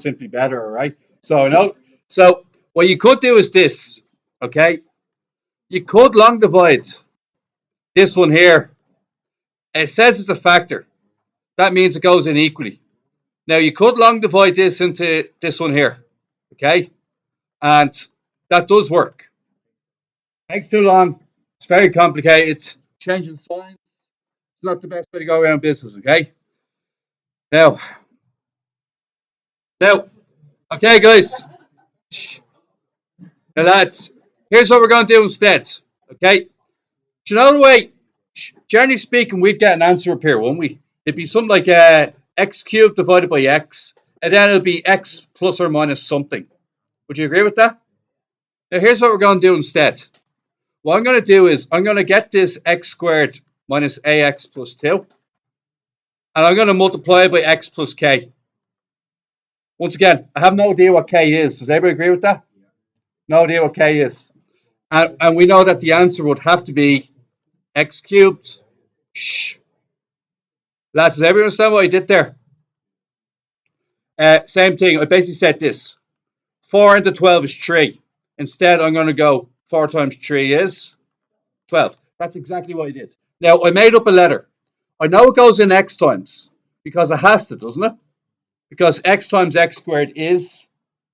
simply better, all right? So what you could do is this, okay? You could long divide this one here. It says it's a factor. That means it goes in equally. Now you could long divide this into this one here, okay? And that does work. Takes too long. It's very complicated. Changing signs is not the best way to go around business, okay? Now, now, okay, guys. Now, lads, here's what we're going to do instead, okay? Do you know the way, generally speaking, we'd get an answer up here, won't we? It'd be something like x cubed divided by x, and then it'll be x plus or minus something. Would you agree with that? Now, here's what we're going to do instead. What I'm going to do is I'm going to get this x squared minus ax plus 2, and I'm going to multiply it by x plus k. Once again, I have no idea what k is. Does everybody agree with that? No idea what k is. And we know that the answer would have to be x cubed. Shh. Lads, does everyone understand what I did there? Same thing. I basically said this. 4 into 12 is 3. Instead, I'm going to go 4 times 3 is 12. That's exactly what I did. Now, I made up a letter. I know it goes in x times because it has to, doesn't it? Because x times x squared is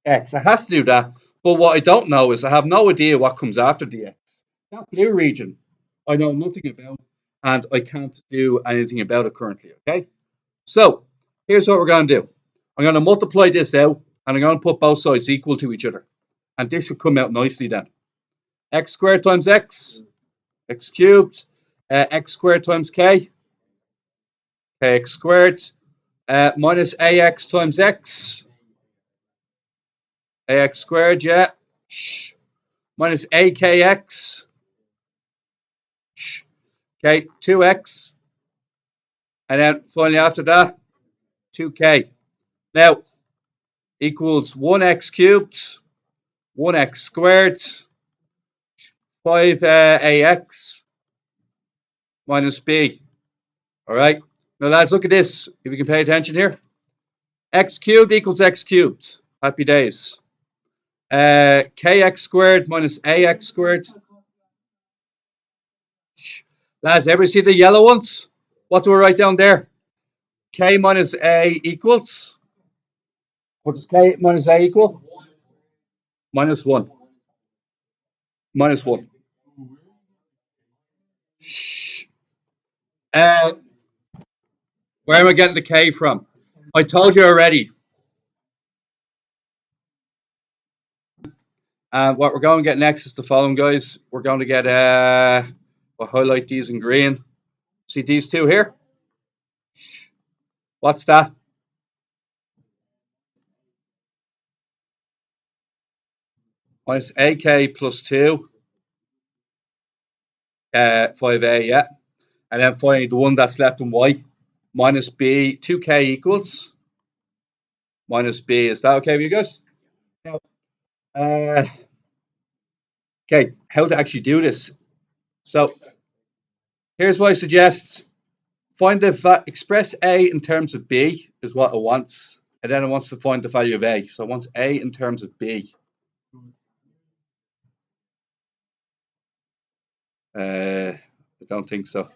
x. It has to do that. But what I don't know is I have no idea what comes after the x. That blue region, I know nothing about, and I can't do anything about it currently, okay? So, here's what we're going to do. I'm going to multiply this out, and I'm going to put both sides equal to each other. And this should come out nicely then. X squared times x cubed, x squared times kx squared, minus ax times x squared, yeah, minus akx, okay, 2x, and then finally after that, 2k. Now, equals 1x cubed, 1x squared, 5ax minus b. All right. Now, lads, look at this. If you can pay attention here. X cubed equals x cubed. Happy days. Kx squared minus ax squared. Lads, ever see the yellow ones? What do we write down there? K minus a equals. What does k minus a equal? Minus 1. Minus 1. Where am I getting the k from? I told you already. And what we're going to get next is the following, guys. We're going to get, we'll highlight these in green. See these two here? What's that? Minus AK plus 2. 5A, yeah. And then finally the one that's left in Y. Minus B, 2K equals. Minus B. Is that okay with you guys? Now, okay, how to actually do this. So here's what I suggest. Express A in terms of B is what it wants. And then it wants to find the value of A. So it wants A in terms of B. I don't think so.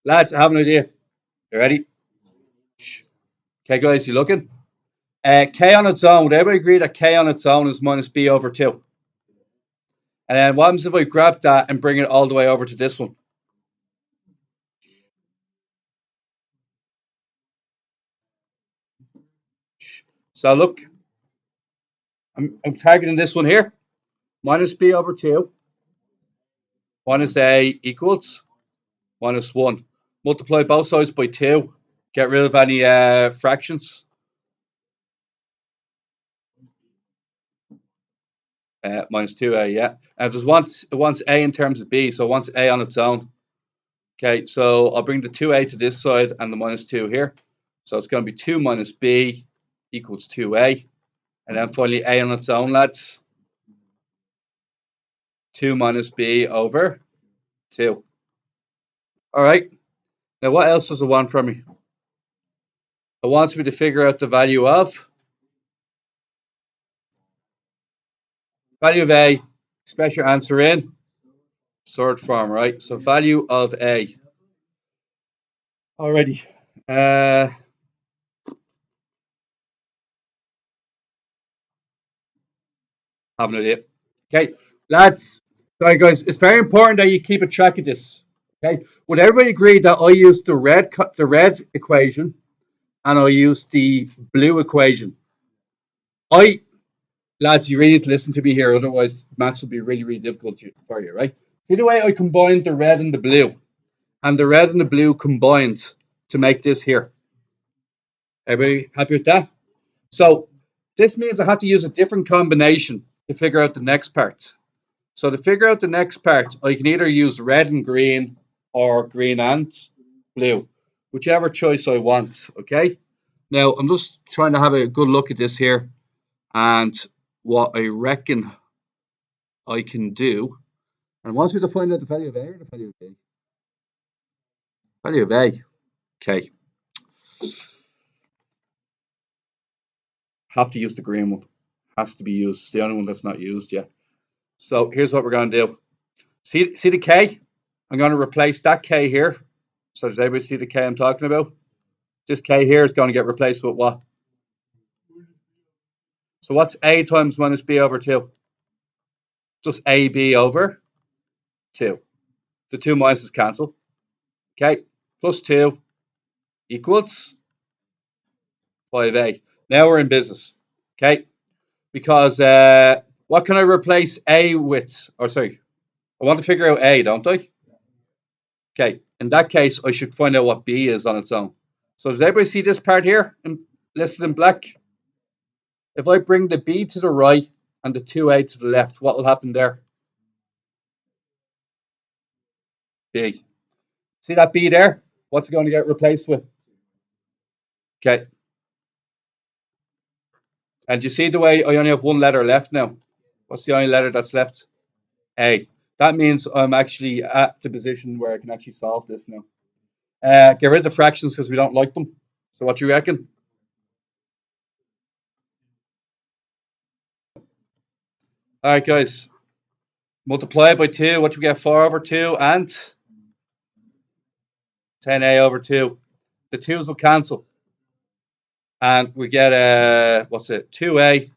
Lads, I have an idea. You ready? Okay, guys, you looking? K on its own. Would everybody agree that K on its own is minus B over 2? And then what happens if I grab that and bring it all the way over to this one? So look, I'm targeting this one here. Minus B over 2. Minus A equals minus 1. Multiply both sides by 2. Get rid of any fractions. Minus 2A, yeah. And it wants A in terms of B, so it wants A on its own. Okay, so I'll bring the 2A to this side and the minus 2 here. So it's going to be 2 minus B equals 2A. And then finally A on its own, lads. 2 minus B over 2. All right. Now, what else does it want from me? It wants me to figure out the value of A. Express your answer in sort form, right? So value of A. Alrighty. Have no idea. Okay, lads. Sorry, guys. It's very important that you keep a track of this. Okay. Would everybody agree that I used the red equation and I used the blue equation? Lads, you really need to listen to me here, otherwise maths will be really, really difficult for you, right? See the way I combined the red and the blue, and the red and the blue combined to make this here. Everybody happy with that? So this means I have to use a different combination to figure out the next part. So to figure out the next part, I can either use red and green or green and blue, whichever choice I want, okay? Now, I'm just trying to have a good look at this here and what I reckon I can do. And once we define out the value of A or the value of B? Value of A. Okay. Have to use the green one. Has to be used. It's the only one that's not used yet. So here's what we're going to do. See the K? I'm going to replace that K here. So does everybody see the K I'm talking about? This K here is going to get replaced with what? So what's A times minus B over 2? Just AB over 2. The 2 minuses cancel. Okay. Plus 2 equals 5A. Now we're in business. Okay. Because what can I replace A with? Or sorry, I want to figure out A, don't I? Okay. In that case, I should find out what B is on its own. So does everybody see this part here listed in black? If I bring the B to the right and the 2A to the left, what will happen there? B. See that B there? What's it going to get replaced with? Okay. And you see the way I only have one letter left now? What's the only letter that's left? A. That means I'm actually at the position where I can actually solve this now. Get rid of the fractions because we don't like them. So what do you reckon? All right, guys. Multiply it by 2. What do we get? 4 over 2 and 10A over 2. The 2's will cancel. And we get, what's it? 2A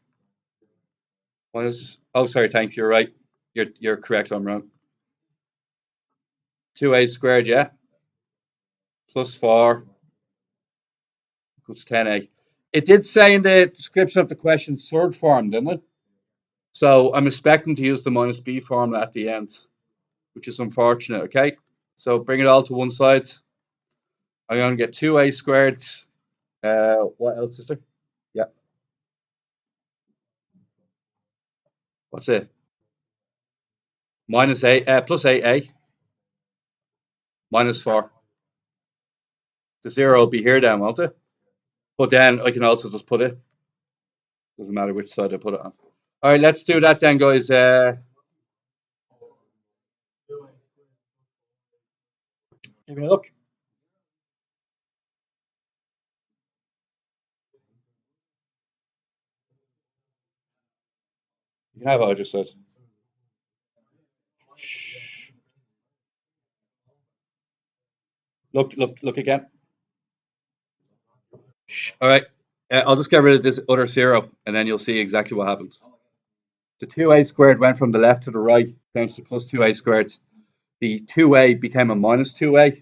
minus, oh, sorry, thanks. You're right. You're correct. I'm wrong. 2A squared, yeah. Plus 4 equals 10A. It did say in the description of the question third form, didn't it? So I'm expecting to use the minus B formula at the end, which is unfortunate, okay? So bring it all to one side. I'm going to get 2A squared. What else is there? Yeah. What's it? Minus A, plus AA, minus 4. The 0 will be here then, won't it? But then I can also just put it. Doesn't matter which side I put it on. All right, let's do that then, guys. Give me a look. You can have what I just said. Look again. All right. I'll just get rid of this other 0, and then you'll see exactly what happens. The 2A squared went from the left to the right, down to plus 2A squared. The 2A became a minus 2A.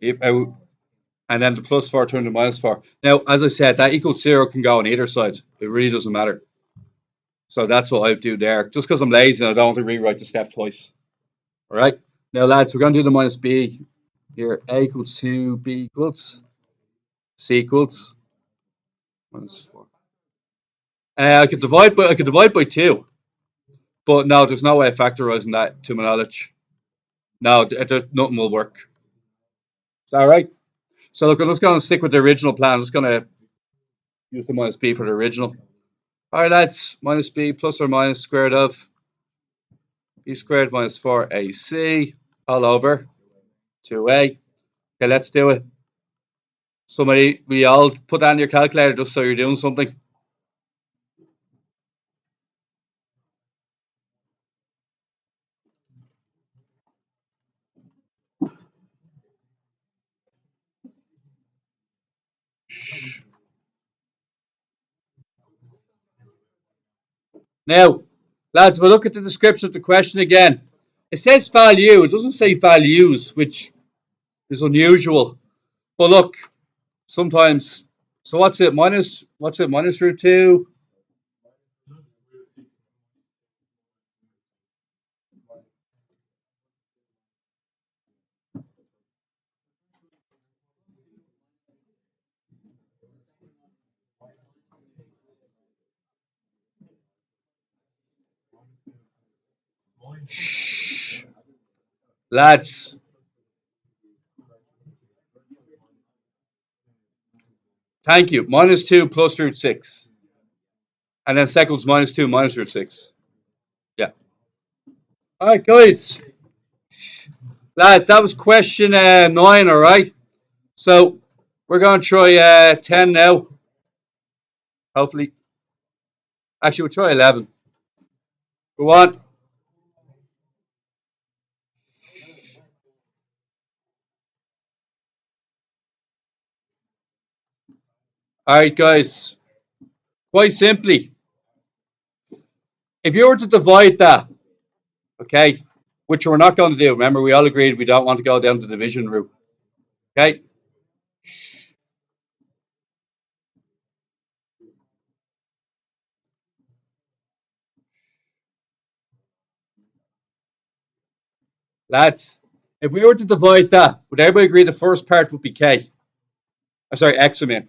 And then the plus 4 turned to minus 4. Now, as I said, that equals 0 can go on either side. It really doesn't matter. So that's what I do there. Just because I'm lazy and I don't want to rewrite the step twice. All right. Now, lads, we're going to do the minus B here. A equals 2, B equals, C equals minus 4. I could divide by 2. But no, there's no way of factorizing that to my knowledge. No, nothing will work. Is that right? So look, I'm just going to stick with the original plan. I'm just going to use the minus B for the original. All right, lads, minus B plus or minus square root of B squared minus 4AC all over 2A. Okay, let's do it. We all put that in your calculator just so you're doing something. Now, lads, we'll look at the description of the question again. It says value, it doesn't say values, which is unusual. But look, sometimes, so what's it, minus root 2? Lads, thank you. Minus 2 plus root 6. And then seconds minus 2 minus root 6. Yeah. All right, guys. Lads, that was question 9, all right? So we're going to try 10 now, hopefully. Actually, we'll try 11. Go on. All right, guys. Quite simply, if you were to divide that, okay, which we're not going to do. Remember, we all agreed we don't want to go down the division route. Okay. Lads, if we were to divide that, would everybody agree the first part would be K? I'm sorry, X, I mean.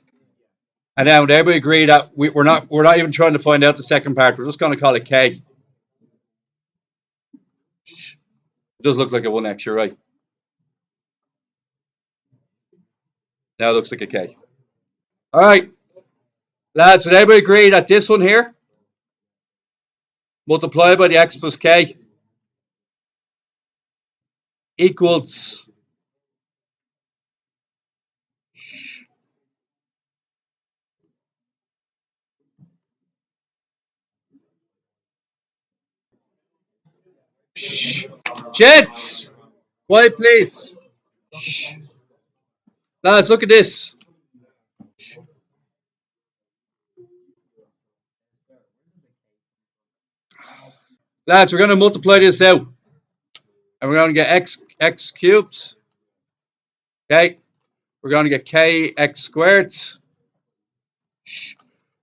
And then would everybody agree that we're not even trying to find out the second part. We're just going to call it K. It does look like a 1X, you're right. Now it looks like a K. All right. Lads, would everybody agree that this one here, multiplied by the X plus K, equals Jets? Quiet, please. Lads, look at this. Lads, we're going to multiply this out. And we're going to get x cubed. Okay. We're going to get kx squared.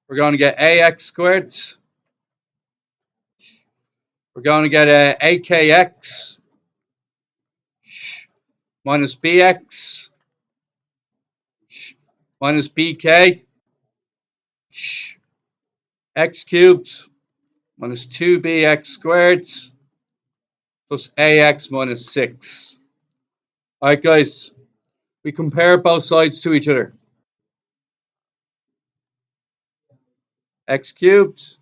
We're going to get ax squared. We're going to get akx minus bx minus bk x cubed minus 2bx squared plus ax minus 6. All right, guys. We compare both sides to each other. X cubed,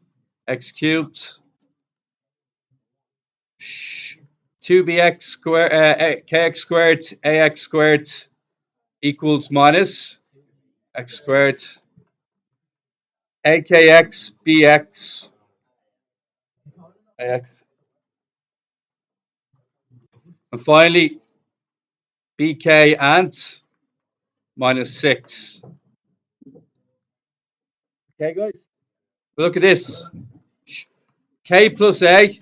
2bx squared, kx squared, ax squared equals minus x squared, akx, bx, ax. And finally, bk and minus 6. Okay, guys? Look at this. K plus a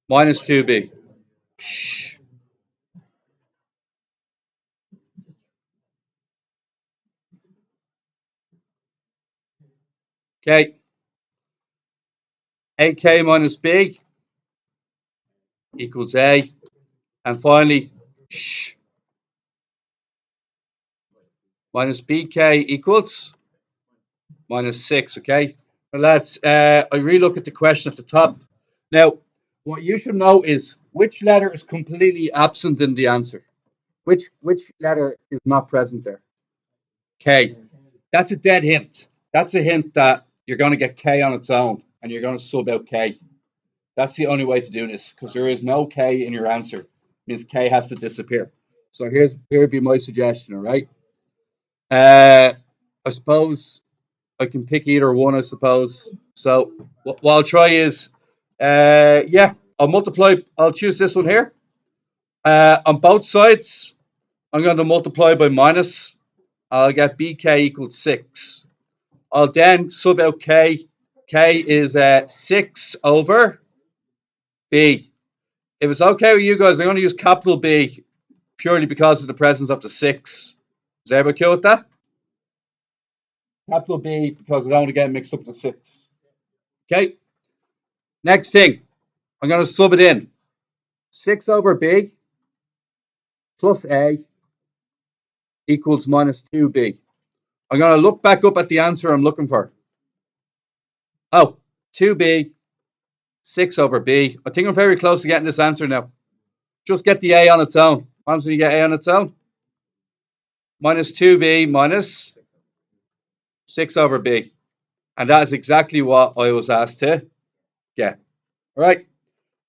minus 2b. Okay. AK minus b equals a. And finally, minus bk equals minus 6, okay? Well, lads, I relook at the question at the top. Now, what you should know is which letter is completely absent in the answer. Which letter is not present there? K. That's a dead hint. That's a hint that you're going to get K on its own, and you're going to sub out K. That's the only way to do this, because there is no K in your answer. It means K has to disappear. So here would be my suggestion, all right? I suppose I can pick either one, I suppose. So what I'll try is, yeah, I'll choose this one here. On both sides, I'm going to multiply by minus. I'll get bk equals 6. I'll then sub out k. K is 6 over b. If it's okay with you guys, I'm going to use capital B purely because of the presence of the 6. Is everybody cool with that? Capital B because I don't want to get mixed up with the 6. Okay. Next thing, I'm going to sub it in. 6 over B plus A equals minus 2B. I'm going to look back up at the answer I'm looking for. Oh, 2B, 6 over B. I think I'm very close to getting this answer now. Just get the A on its own. What happens when you get A on its own? Minus 2B minus 6 over B. And that is exactly what I was asked to get. All right.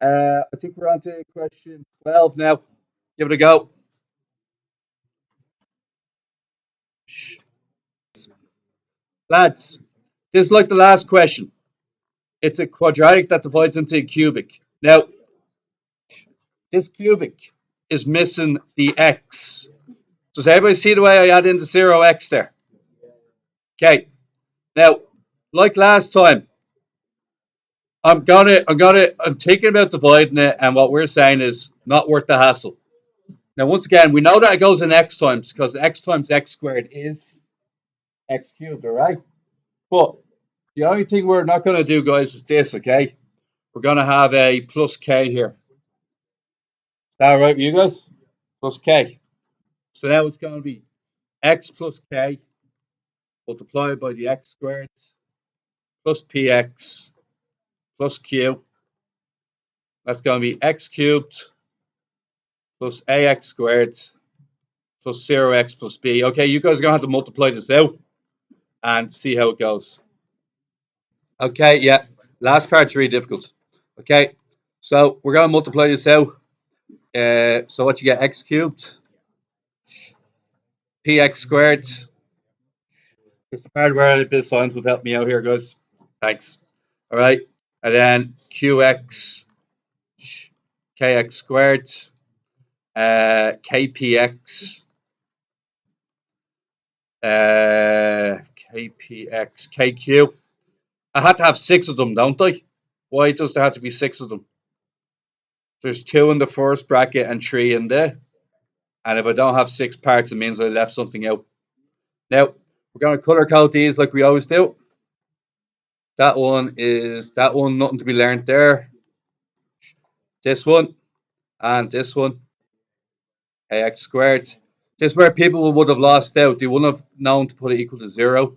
I think we're on to question 12 now. Give it a go. Lads, this is like the last question. It's a quadratic that divides into a cubic. Now, this cubic is missing the x. Does everybody see the way I add in the 0x there? Okay. Now, like last time, I'm thinking about dividing it, and what we're saying is not worth the hassle. Now, once again, we know that it goes in x times because x times x squared is x cubed, all right? But the only thing we're not going to do, guys, is this, okay? We're going to have a plus k here. Is that all right with you guys? Plus k. So now it's going to be x plus k multiplied by the x squared plus px plus q. That's going to be x cubed plus ax squared plus 0x plus b. Okay, you guys are going to have to multiply this out and see how it goes. Okay, yeah. Last part's really difficult. Okay, so we're going to multiply this out. So what you get, x cubed, px squared. It's the part where a bit of science would help me out here, guys. Thanks. All right, and then qx, kx squared, kpx, kpx, kq. I had to have 6 of them, don't I? Why does there have to be 6 of them? There's 2 in the first bracket and 3 in there. And if I don't have 6 parts, it means I left something out. Now, we're going to color code these like we always do. That one, nothing to be learned there. This one, and this one, ax squared. This is where people would have lost out. They wouldn't have known to put it equal to 0.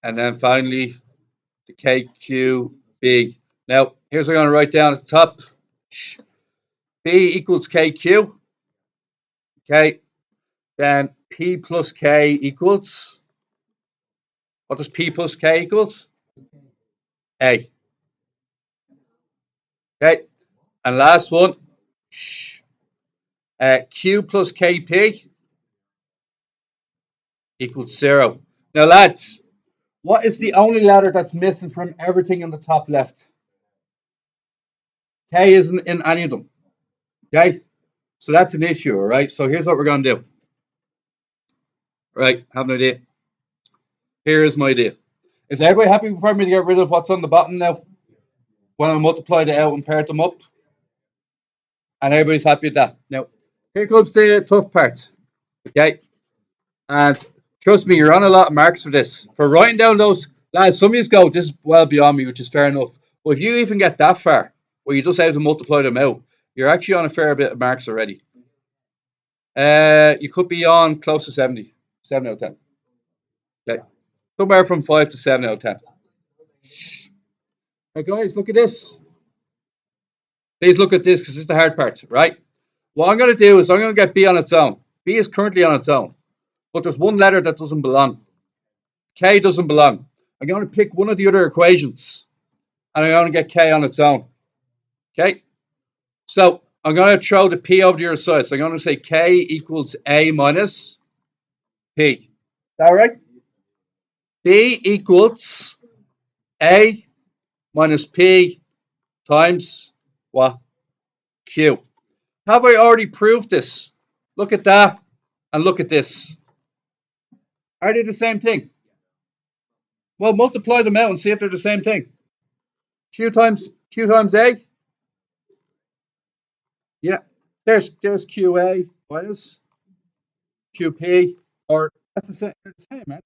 And then finally, the kqb. Now, here's what I'm going to write down at the top. B equals kq. Okay. Then P plus K equals. What does P plus K equals? A. Okay. And last one. Q plus KP equals 0. Now, lads, what is the only letter that's missing from everything in the top left? K isn't in any of them. Okay. So that's an issue, all right? So here's what we're going to do. Right, have an idea. Here is my idea. Is everybody happy for me to get rid of what's on the bottom now? When I multiply it out and pair them up? And everybody's happy with that. Now, here comes the tough part. Okay? And trust me, you're on a lot of marks for this. For writing down those, lads, some of you go, this is well beyond me, which is fair enough. But if you even get that far, where you just have to multiply them out, you're actually on a fair bit of marks already. You could be on close to 70. 7 out of 10. Okay. Somewhere from 5 to 7 out of 10. Now, guys, look at this. Please look at this because this is the hard part, right? What I'm going to do is I'm going to get B on its own. B is currently on its own. But there's one letter that doesn't belong. K doesn't belong. I'm going to pick one of the other equations. And I'm going to get K on its own. Okay? So I'm going to throw the P over to your side. So I'm going to say K equals A minus P. Is that right? B equals A minus P times what? Q. Have I already proved this? Look at that and look at this. Are they the same thing? Well, multiply them out and see if they're the same thing. Q times A. Yeah. There's QA minus QP. Or that's the same. They're the same, man.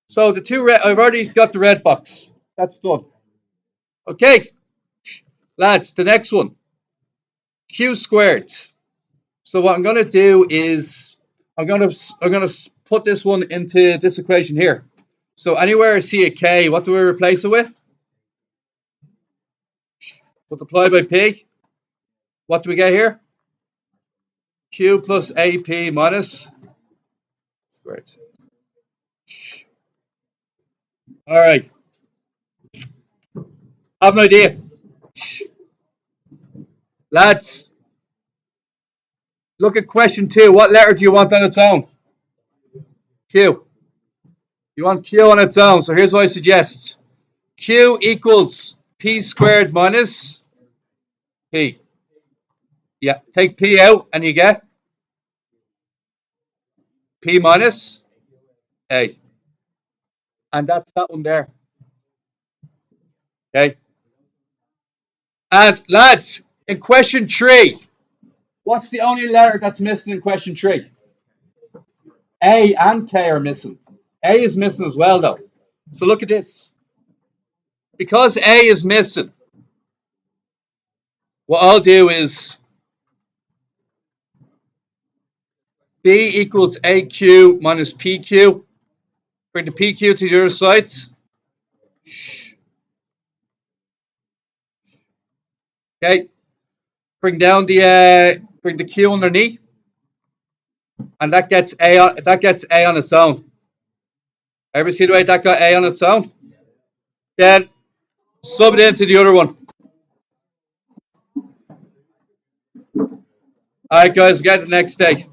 So the two red. I've already got the red box. That's done. Okay, lads. The next one. Q squared. So what I'm going to do is I'm going to put this one into this equation here. So anywhere I see a K, what do we replace it with? Multiply by P. What do we get here? Q plus AP minus squared. All right. I have an idea. Lads, look at question 2. What letter do you want on its own? Q. You want Q on its own. So here's what I suggest. Q equals P squared minus P. Yeah, take P out and you get P minus A. And that's that one there. Okay. And lads, in question 3, what's the only letter that's missing in question 3? A and K are missing. A is missing as well, though. So look at this. Because A is missing, what I'll do is B equals AQ minus PQ. Bring the PQ to the other side. Okay. Bring down bring the Q underneath, and that gets A on its own. Ever see the way that got A on its own? Then sub it into the other one. All right, guys, get it the next day.